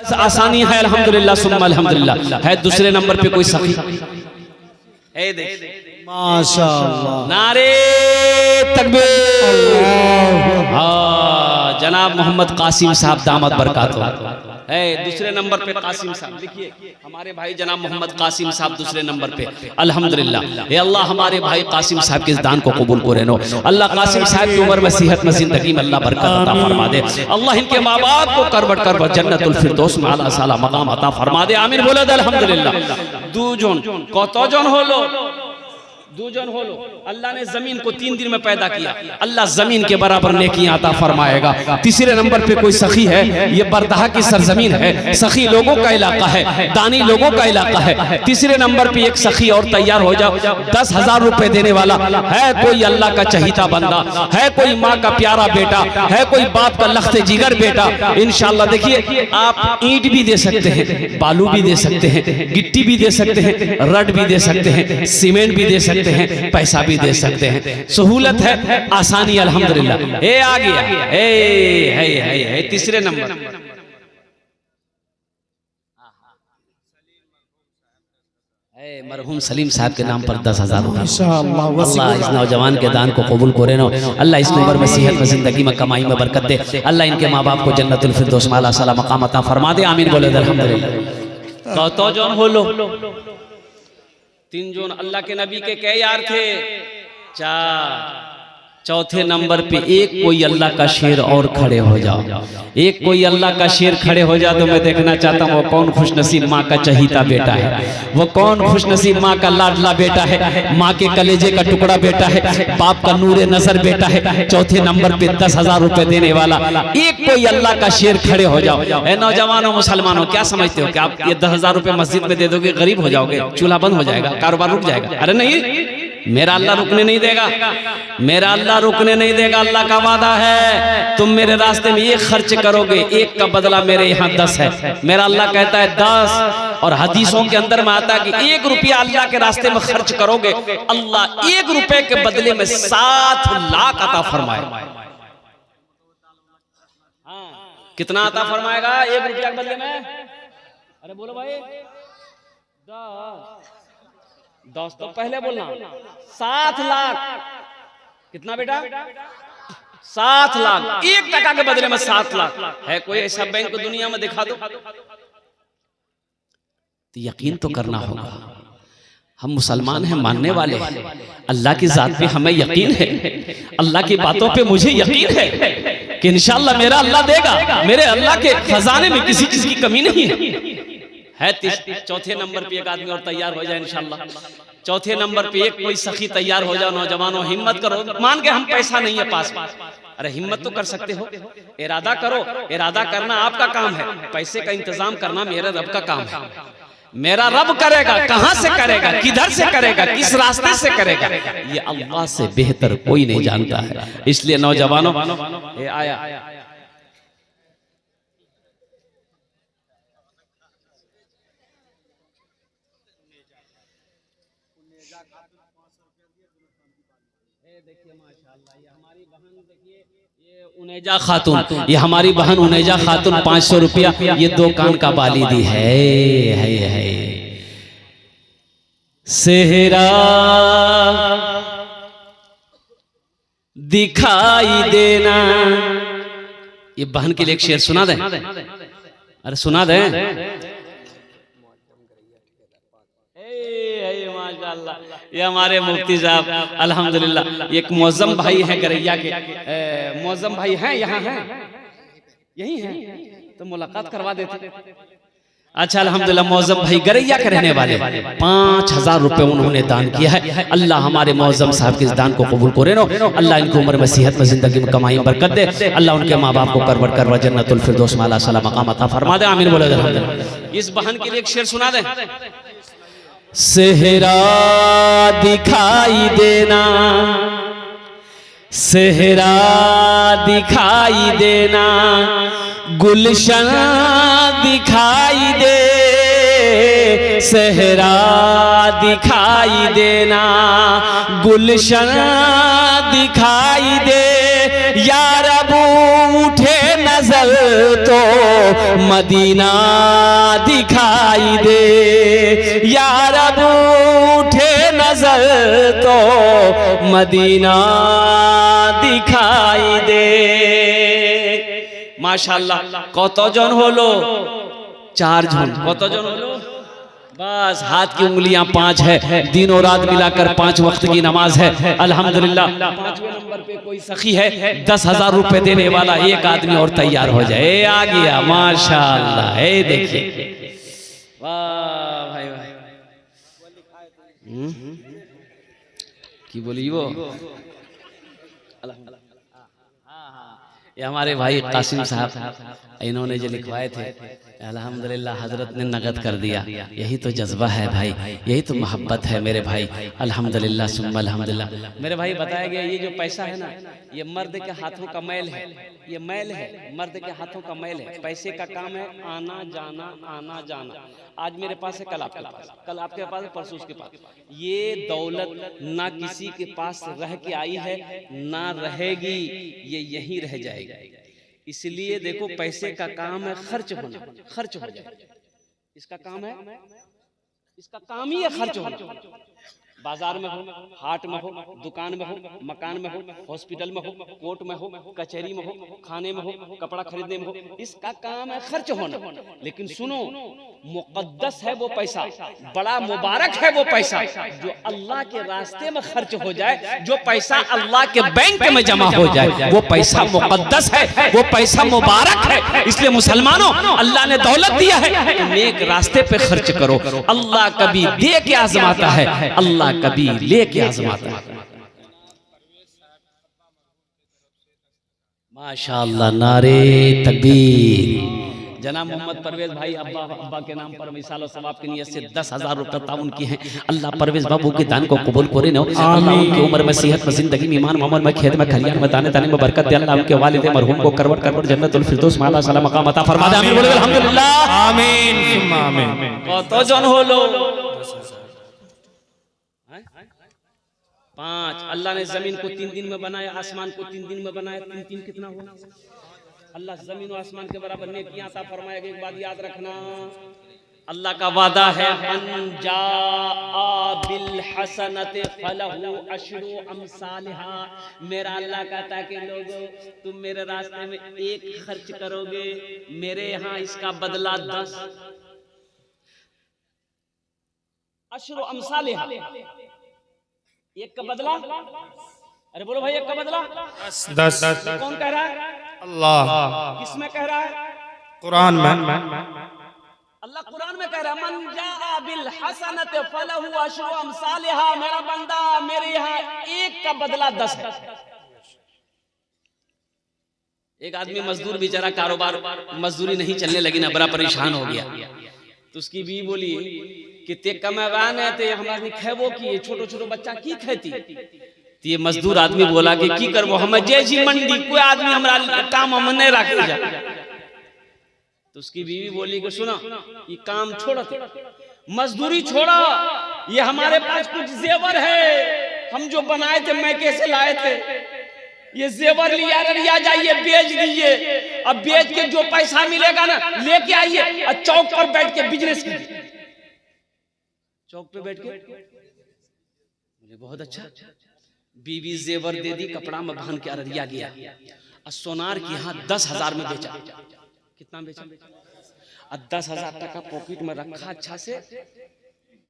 आसानी है अल्हम्दुलिल्लाह सुम्मा अल्हम्दुलिल्लाह। है दूसरे नंबर पे कोई सखी है, देख माशाअल्लाह, नारे तकबीर। हाँ, जनाब मोहम्मद कासिम साहब दामद बरकातहू है दूसरे नंबर पे। कासिम साहब देखिए, हमारे भाई जनाब मोहम्मद कासिम साहब दूसरे नंबर पे अल्हम्दुलिल्लाह। ये अल्लाह हमारे भाई कासिम साहब के इस दान को कबूल करे नो। अल्लाह कासिम साहब की उम्र में, सेहत में, जिंदगी में अल्लाह बरकत अता फरमा दे। अल्लाह इनके माँ बाप को करबट कर जन्नतुल फिरदौस में आला साला मकाम अता फरमा दे। आमीन बोले अल्हम्दुलिल्लाह। दुजन कतजन होलो, दुजन होलो। अल्लाह ने जमीन को 3 दिन में पैदा किया, अल्लाह जमीन के बराबर नेकियां अता फरमाएगा। तीसरे नंबर पे कोई सखी है, ये बरदहा की सरजमीन है, सखी लोगों का इलाका है, दानी लोगों का इलाका है। तीसरे नंबर पे एक सखी और तैयार हो जाओ, 10,000 रुपए देने वाला है। कोई अल्लाह का चहीता बंदा है, कोई माँ का प्यारा बेटा है, कोई बाप का लख्ते जिगर बेटा। इंशाअल्लाह देखिए, आप ईंट भी दे सकते हैं, बालू भी दे सकते हैं, गिट्टी भी दे सकते हैं, रड भी दे सकते हैं, सीमेंट भी दे सकते हैं, पैसा भी दे सकते हैं। सहूलत है, आसानी अल्हम्दुलिल्लाह। ए आ गया, है तीसरे नंबर। मरहूम सलीम साहब के नाम पर 10,000 अल्लाह इस नौजवान के दान को कबूल करे नो। अल्लाह इस उम्र में, सेहत में, जिंदगी में, कमाई में बरकत दे। अल्लाह इनके माँ बाप को जन्नतुल फिरदौस में आला साला मकाम अता फरमा दे। आमीन बोले अल्हम्दुलिल्लाह। तो जोन होलो 3 जोन। अल्लाह के नबी के कई यार थे 4। चौथे नंबर पे एक कोई अल्लाह का शेर और खड़े हो जाओ, एक कोई अल्लाह का शेर खड़े हो जाओ तो मैं देखना चाहता हूँ वो कौन खुशनसीब माँ का चहीता बेटा है, वो कौन खुशनसीब माँ का लाडला बेटा है, माँ के कलेजे का टुकड़ा बेटा है, बाप का नूरे नजर बेटा है। चौथे नंबर पे 10,000 रुपए देने वाला एक कोई अल्लाह का शेर खड़े हो जाओ। ए नौजवानों, मुसलमानों, क्या समझते हो कि आप ये 10,000 रुपए मस्जिद में दे दोगे गरीब हो जाओगे, चूल्हा बंद हो जाएगा, कारोबार रुक जाएगा? अरे नहीं, मेरा अल्लाह रुकने नहीं देगा, मेरा अल्लाह रुकने नहीं देगा। अल्लाह का वादा है, तुम मेरे रास्ते में 1 खर्च करोगे, 1 का बदला मेरे यहाँ 10 है। मेरा अल्लाह कहता है 10, और हदीसों के अंदर में आता है कि 1 रुपया अल्लाह के रास्ते में खर्च करोगे, अल्लाह 1 रुपए के बदले में 7 लाख अता फरमाए। कितना अता फरमाएगा 1 रुपया के बदले में? अरे बोलो भाई, 10 तो पहले बोलना। 7 लाख। कितना बेटा? 7 लाख। 1 टका के बदले में 7 लाख। है कोई ऐसा बैंक दुनिया में दिखा दो? तो यकीन तो करना होगा। हम मुसलमान हैं, मानने वाले हैं, अल्लाह की जात पे हमें यकीन है, अल्लाह की बातों पे मुझे यकीन है कि इंशाअल्लाह मेरा अल्लाह देगा। मेरे अल्लाह के खजाने में किसी चीज की कमी नहीं है। चौथे नंबर पे एक आदमी और तैयार हो जाए इंशाअल्लाह। चौथे नंबर पे एक कोई सखी तैयार हो जाओ। नौजवानों, हिम्मत करो। मान के हम पैसा नहीं है पास, अरे हिम्मत तो कर सकते हो, इरादा करो। इरादा करना आपका काम है, पैसे का इंतजाम करना मेरे रब का काम है। मेरा रब करेगा, कहां से करेगा, किधर से करेगा, किस रास्ते से करेगा, ये अल्लाह से बेहतर कोई नहीं जानता है। इसलिए नौजवानों, आया देखिए माशाअल्लाह, ये हमारी बहन, देखिए ये उनेजा खातून, ये हमारी बहन उनेजा खातून 500 रुपया ये 2 कान का बाली दी है। सेहरा दिखाई देना, ये बहन के लिए एक शेर सुना दे। अरे सुना दे। ये हमारे मुफ्ती साहब अल्हम्दुलिल्लाह, एक मौजम भाई है गरैया के, मौजम भाई हैं, यहाँ हैं, यही हैं, तो मुलाकात करवा देते। अच्छा अल्हम्दुलिल्लाह, मौजम भाई गरैया के रहने वाले 5,000 रुपए उन्होंने दान किया है। अल्लाह हमारे मौजम साहब के इस दान को कबूल करे नो। अल्लाह इनको उम्र में, सेहत में, जिंदगी में, कमाई में बरकत दे। अल्लाह उनके माँ बाप को करवट करवा जन्नतुल फिरदौस में आला साला मकाम अता फरमा दे। आमीन बोले अल्हम्दुलिल्लाह। इस बहन के लिए एक शेर सुना दे। सेहरा दिखाई देना, सेहरा दिखाई देना, गुलशन दिखाई दे, सेहरा दिखाई देना, गुलशन दिखाई दे। यार अब उठे नजर नजर तो मदीना दिखाई दे, यार अब उठे नजर तो मदीना दिखाई दे। माशाल्लाह কতজন হলো? 4 জন। কতজন হলো? बस हाथ की उंगलियां 5 है, दिन और रात मिलाकर 5 वक्त की नमाज है। अल्हम्दुलिल्लाह 5वें नंबर पे कोई सखी है 10,000 रुपए देने वाला, एक आदमी और तैयार हो जाए। आ गया माशाल्लाह। है देखिए, वाह भाई वाह। की बोली वो? ये हमारे भाई कासिम साहब, इन्होंने जो लिखवाए थे अल्हम्दुलिल्लाह हजरत ने नगद कर दिया। यही तो जज्बा है भाई, यही तो मोहब्बत है मेरे भाई। अल्हम्दुलिल्लाह सुम्मा अल्हम्दुलिल्लाह। मेरे भाई बताया गया ये जो पैसा है ना, ये मर्द के हाथों का मैल है, ये मैल है, मर्द के हाथों का मैल है। पैसे का काम है आना जाना, आना जाना। आज मेरे पास है, कल आपके पास, कल आपके पास है, परसों उसके पास। ये दौलत ना किसी के पास रह के आई है ना रहेगी, ये यहीं रह जाएगी। इसलिए देखो पैसे का काम है खर्च होना, खर्च हो जाए, इसका काम है, इसका काम ही है खर्च होना। बाजार में हो, हाट में हो, दुकान में हो, मकान में हो, हॉस्पिटल में हो, कोर्ट में हो, कचहरी में हो, खाने में हो, कपड़ा खरीदने में हो, इसका काम है खर्च होना। लेकिन सुनो, मुकद्दस है वो पैसा, बड़ा मुबारक है वो पैसा जो अल्लाह के रास्ते में खर्च हो जाए, जो पैसा अल्लाह के बैंक में जमा हो जाए, वो पैसा मुकद्दस है, वो पैसा मुबारक है। इसलिए मुसलमानों, अल्लाह ने दौलत दिया है तो नेक रास्ते पे खर्च करो। अल्लाह कभी दे के आजमाता है, अल्लाह कभी लेके आजमाता है। माशाअल्लाह, नारे तकबीर। जनाब मोहम्मद परवेज भाई अब्बा के नाम पर मिसाल और सवाब की नियत से 10,000 रुपये ताउन की हैं। अल्लाह परवेज बाबू के दान को कबूल करे ना। अल्लाह उनकी उम्र में, सेहत में, जिंदगी में, ईमान मामूल में, खेत में, खलियान में, दाने दाने में बरकत दे। अल्लाह उनके वालिद मरहूम को करवट करवट जन्नतुल फिरदौस में आला साला मकाम अता फरमा दे। आमीन बोलो अल्हम्दुलिल्लाह, आमीन सुम्मा आमीन। কত জন হলো? 5। अल्लाह ने जमीन को 3 दिन में बनाया, आसमान को 3 दिन में बनाया। 3 3 कितना हुआ? अल्लाह जमीन और आसमान के बराबर नेकियां अता फरमाएगा। एक बात याद रखना, अल्लाह का वादा है, मन जाआ बिल हसनति फलहु अशरु अमसालिहा। मेरा अल्लाह कहता है कि लोगों, तुम मेरे रास्ते में 1 खर्च करोगे, मेरे यहाँ इसका बदला 10। अशरु अमसालिहा, 1 का बदला, अरे बोलो भाई, 1 का बदला 10। कौन कह रहा है? अल्लाह। किसमें कह रहा है? कुरान में। अल्लाह कुरान में कह रहा है, मन जाआ बिल हसनत फलहु अशरु अमसालिहा। मेरा बंदा, मेरे यहाँ 1 का बदला 10 है। एक आदमी मजदूर बेचारा, कारोबार मजदूरी नहीं चलने लगी ना, बड़ा परेशान हो गया। तो उसकी बीवी बोली कि ते कमावान है, ते हमारी खेबो की, छोटो छोटो बच्चा की खेती। तो ये मजदूर आदमी बोला कि की करबो, हम जैसी मंडी कोई आदमी हमरा काम हम नहीं रख जा। तो उसकी बीवी बोली कि सुना, ये काम छोड़ो, मजदूरी छोड़ो, ये हमारे पास कुछ जेवर है, हम जो बनाए थे, मैके से लाए थे, ये जेवर लिया जाइए, बेच दीजिए। अब बेच के जो पैसा मिलेगा ना, लेके आइए और चौक पर बैठ के बिजनेस कीजिए। चौक पे बैठ के बोले बहुत अच्छा। बीवी जेवर दे दी, कपड़ा में बांध के अररिया गया और सोनार की यहाँ 10,000 में बेचा। कितना बेचा? और 10,000 टका पॉकेट में रखा अच्छा से,